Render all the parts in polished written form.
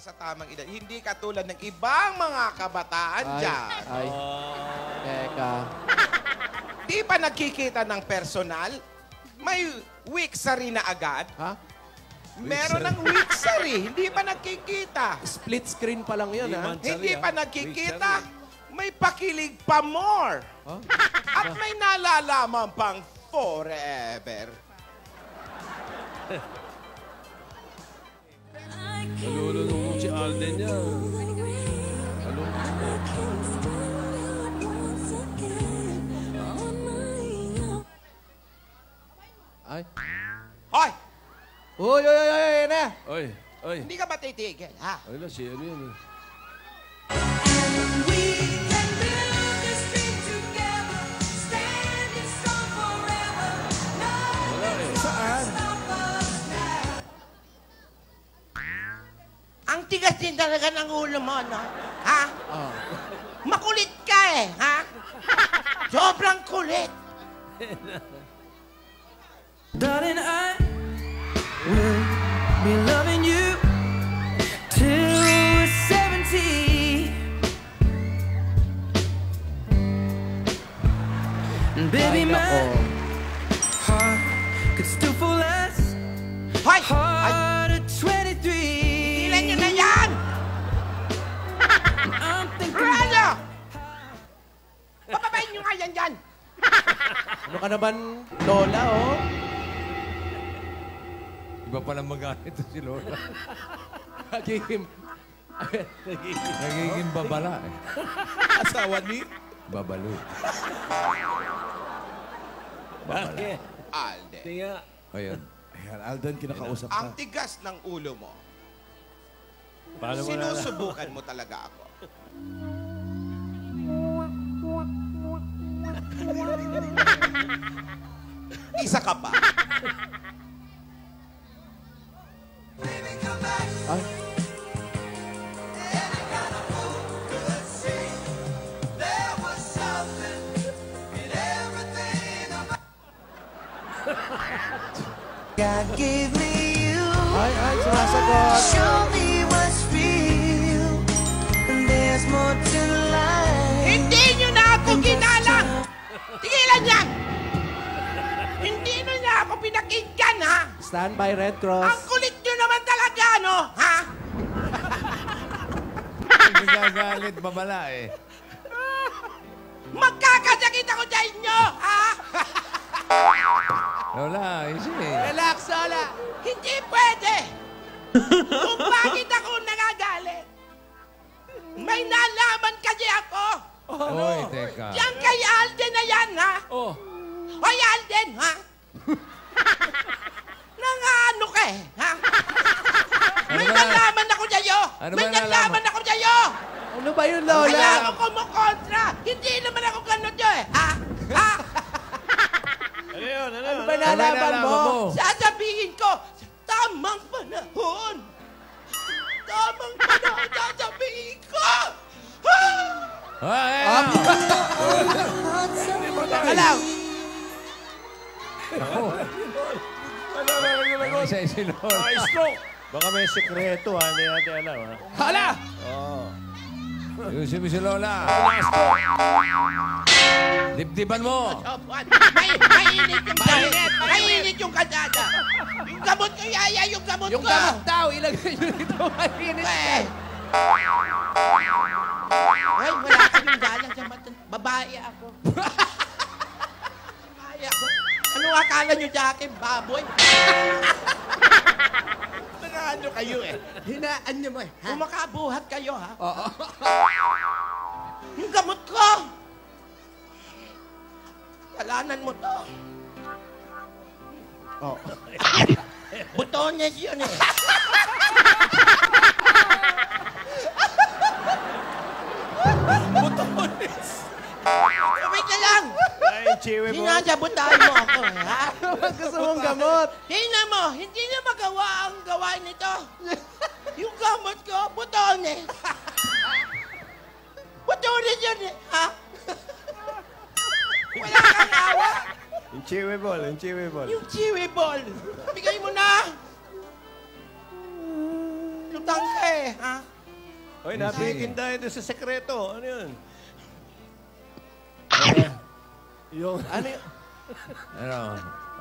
sa tamang edad. Hindi katulad ng ibang mga kabataan dyan. Ay, teka. Di pa nagkikita ng personal? May wiksary na agad? Ha? Meron ng wiksary, hindi pa nagkikita. Split screen pa lang yun, ha? Hindi pa nagkikita, may pakilig pa more. Huh? At may nalalaman pang forever. Nalulunod si Alden niya. Ay. Hoy! Uy, uy, uy, uy, na. Oy, oy. Hindi ka ba titigil, ha? Ay na, si ano yun eh. Ang tigas din talaga ng ulo mo, no? Ha? Oh. Makulit ka eh, ha? Sobrang kulit. Darling, I will be loving you till we're 70. And baby, Ay, my nako. heart could still fall less Hoy! Ay, hard at 23. ilan nyo na yan? I'm thinking Rano! Papabayin nyo nga yan dyan. Ano ka naman, Lola, oh? Iba pala magalit si Lola. Nagiging... Nagiging babala eh. Asawa ni... Babalo. Bakit? Alden, Tinga. Ayan. Ayan, Alden, kinakausap ang ka. tigas ng ulo mo. Paano mo na? Sinusubukan mo talaga ako. Isa ka pa. Ay. God gave me you. Ay, sumasagot. Show me what's real. And there's more to life. Hindi nyo na ako ginalang! Tigilan yan! Hindi nyo na ako pinakinggan, ha? Stand by Red Ang Cross. kulit nyo naman talaga, no? Ha? Nagagalit babala eh. Magkakasakit ako sa inyo, ha? Lola, easy. Relax, Lola. Hindi pwede! Kung bakit ako nagagalit, may nalaman kasi ako. Oy, teka. Yan kay Alden na yan, ha? Oh. Hoy, Alden, ha? Nangano ka eh, ha? May ba- nalaman ako sa'yo! Ano May ba nalaman? nalaman ako sa'yo! Ano ba yun, Kaya Lola? ako kumukontra! Hindi naman ako ganun yun eh, ha? Ha? Ano yun? Ano, Ano ba ano? nalaman mo? Sasabihin ko, tamang panahon! Tamang panahon, sasabihin ko! Ha? Ay, Teka lang. Isa si Lola. Ay, stroke! Baka may sekreto ha, hindi natin alam ha. Hala! Oo. Ayusin mo si Lola. Dibdiban mo. Mainit yung kainit! Mainit yung kadada! Yung gamot ko, yaya, yung gamot Yung ko! gamot daw, ilagay nyo dito. Mainit. Eh! Ay, wala kayong galang sa mata. Babae ako. Babae ako. Ano akala nyo sa akin, baboy? Nakaano kayo eh. Hinaan nyo mo eh. Kumakabuhat kayo ha. Oo. Yung gamot ko! Kalanan mo to. Oh. Butones yun eh. Butones. Wait na lang! Ay, chiwi mo. Sinasabotahin mo ako eh, ha? Gusto mong gamot. Tingnan mo, hindi na magawa ang gawain nito. Yung gamot ko, butones. Butones yun eh, ha? Wala kang awa. Yung chiwi ball, yung chiwi ball. Yung chiwi ball. Bigay mo na. Nasasaktan ka eh, ha? Hoy, nabigin tayo doon sa sekreto. Ano yun? Yung... Ano yun? Ano?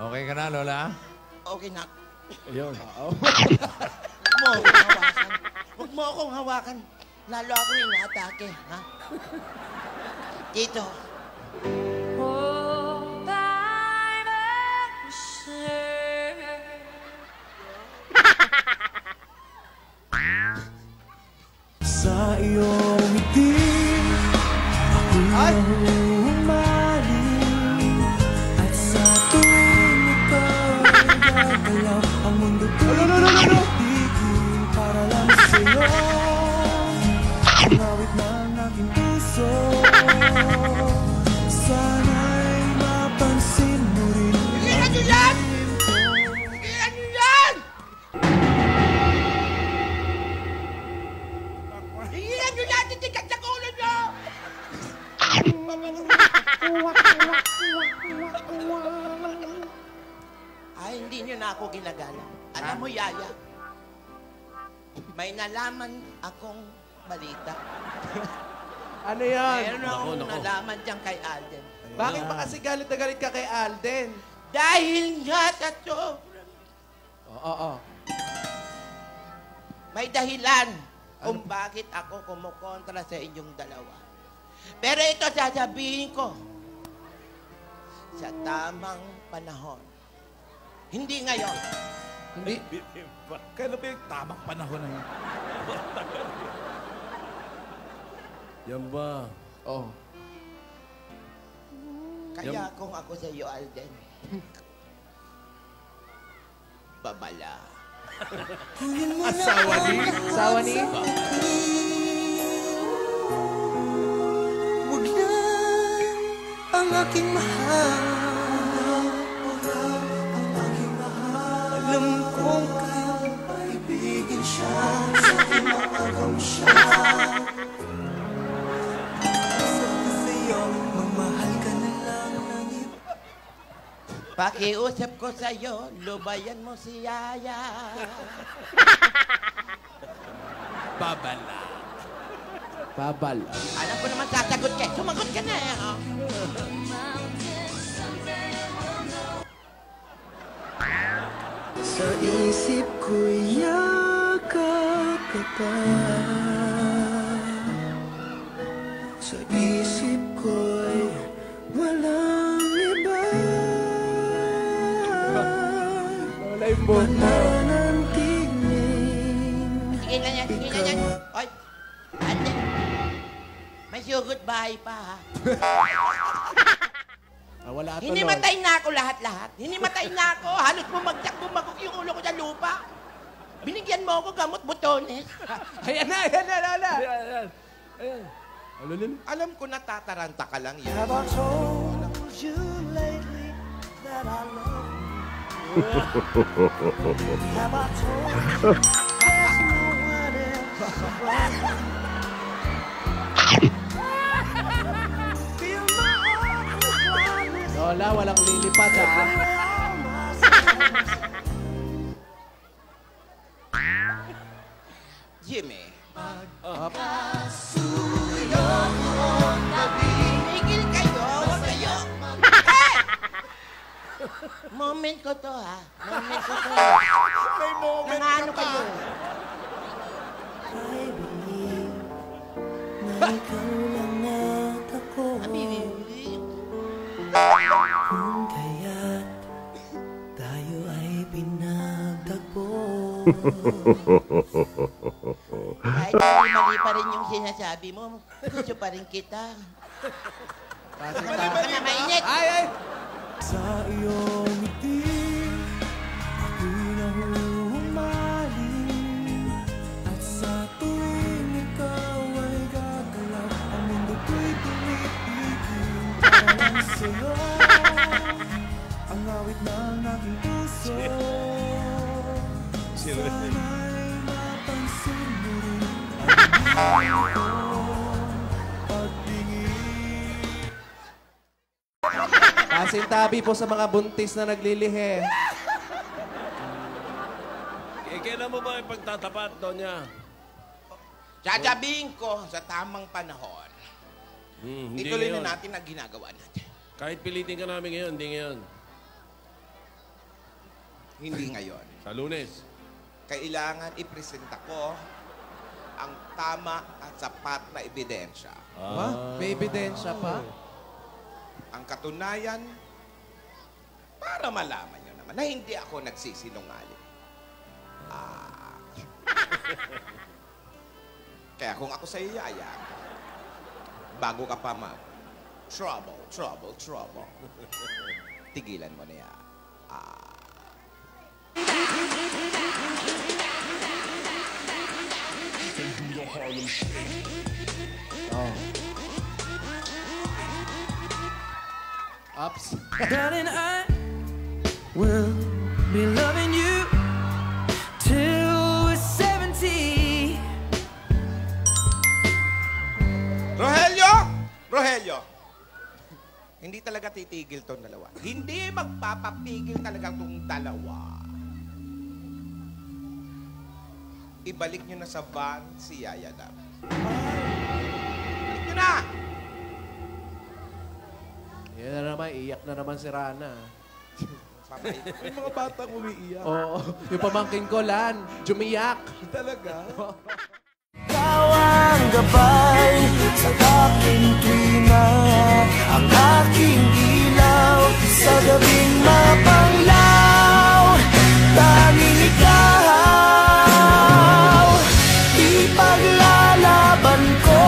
Okay ka na, Lola? Okay na. Yun. Huwag mo akong hawakan. Lalo ako inaatake, ha? Dito. Sa iyong ngiti, ako'y humaling. At sa tuwing ikaw ay gagalaw, ang mundo ko'y titigil para lang sa'yo. Ang awit ng aking puso, sana'y mapansin mo rin. Tigilan niyo yan! Tigilan niyo yan! Tigilan niyo yan! Titigas sa ulo niyo! Ay, hindi niyo na ako ginagala. Alam mo, Yaya, may nalaman akong balita. Ano yan? Meron akong nalaman dyan kay Alden. Bakit ba kasi galit na galit ka kay Alden? Dahil nga sa sobrang Oo. may dahilan kung bakit ako kumukontra sa inyong dalawa. Pero ito sasabihin ko sa tamang panahon. Hindi ngayon. Hindi. Kailan ba yung tamang panahon na yun? Yan ba? Oh. Kaya kung ako sa iyo, Alden, babala. Asawa ni? Asawa ni? Huwag na ang aking mahal. Ang aking mahal. Alam kong kayang ibigin siya sa tinawagam siya. Sabi sa'yo, magmahal ka na lang ng iba. Pakiusap ko sa iyo, lubayan mo si Yaya. Babala. Babal. Alam ko naman sasagot ka. Sumagot ka na. Oh. Sa isip ko'y yakap ka pa. Sa isip ko'y walang iba. Wala yung buhok mo. Mananatiling Sige na yan, sige na yan. Oy, Alden, may sugot bahay pa, ha? Ah, wala tuloy. Hinimatay na ako lahat-lahat. Hinimatay na ako. Halos bumagsak-bumagok yung ulo ko sa lupa. Binigyan mo ako gamot butones. Ayan na, ayan na, ayan na. Alam ko natataranta ka lang yan. Have I told you lately that I love you? Have I told you there's no one else around you? Feel my heart with gladness. Lola, walang lilipat, ha? Jimmy. Tigil kayo. Huwag kayo. Hey! Moment ko to, ha? Moment ko to. May moment ka kayo. I believe na ikaw lang at ako. Kung kaya't tayo ay pinagtagpo. Kahit mali pa rin yung sinasabi mo, gusto pa rin kita. Baka na mainit. Ay, ay! Sa iyong ngiti, ako'y nahuhumaling. At sa tuwing ikaw ay gagalaw, ang mundo ko'y tumitigil para lang sa'yo. Ang awit ng aking puso, sana'y mapansin mo rin ang iyong pagtingin. Pasintabi po sa mga buntis na naglilihi. kailan mo ba ipagtatapat, Donya? Sasabihin ko sa tamang panahon. Hindi Ituloy ngayon. na natin ang ginagawa natin. Kahit pilitin ka namin ngayon, hindi ngayon. Hindi ngayon. Sa Lunes. Kailangan ipresenta ko ang tama at sapat na ebidensya. Ha? May ebidensya pa? Ang katunayan, para malaman nyo naman na hindi ako nagsisinungaling. Kaya kung ako sa yaya, bago ka pa trouble, tigilan mo na yan. Ups. Darling, I will be loving you till we're 70. Rogelio! Hindi talaga titigil tong dalawa. Hindi magpapapigil talaga tong dalawa. Ibalik nyo na sa van si Yaya Dam. Ibalik nyo na! Yan na naman, iyak na naman si Rana. Papay. Yung mga batang umiiyak. Oo, yung pamangkin ko, Lan, jumiyak. Talaga? Ikaw ang gabay sa aking tuwina, ang aking ilaw sa gabing mapanglaw. Tanging ikaw, ipaglalaban ko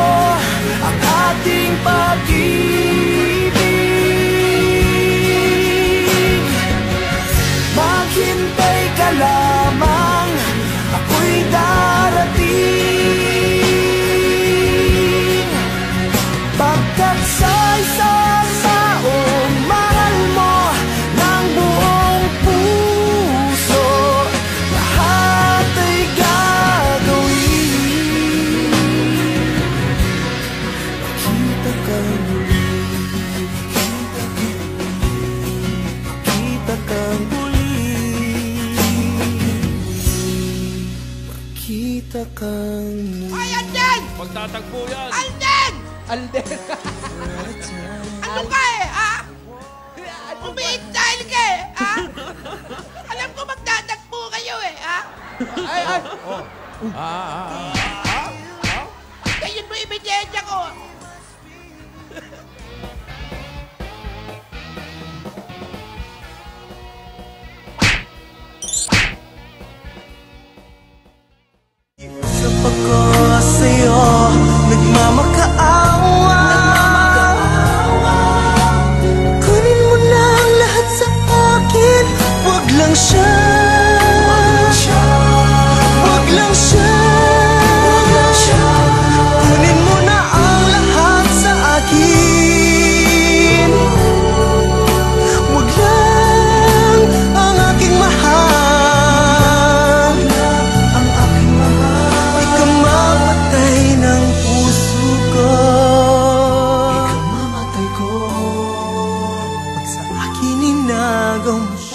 ang ating pag-ibig. Maghintay ka lamang, ako'y darating. Pagkat sa isang taong mahal mo ng buong puso, lahat ay gagawin. Makita kang muli, makita kang muli, makita kang muli. Ay, Alden! Magtatagpo yan. Alden! Alden. Ano ka ha? Umiit dahil ka ha? Alam ko magdadagpo kayo ha? Ay, ay. Kayo mo ebidensya ko. Sa pagko sa'yo, nagmamakaawa. Kunin mo na ang lahat sa akin, wag lang siya. Wag lang siya. Kunin mo na ang lahat sa akin, wag lang ang aking mahal. Ang aking mahal, ikamamatay ng puso ko. Ikamamatay ko pag sa akin inagaw mo siya.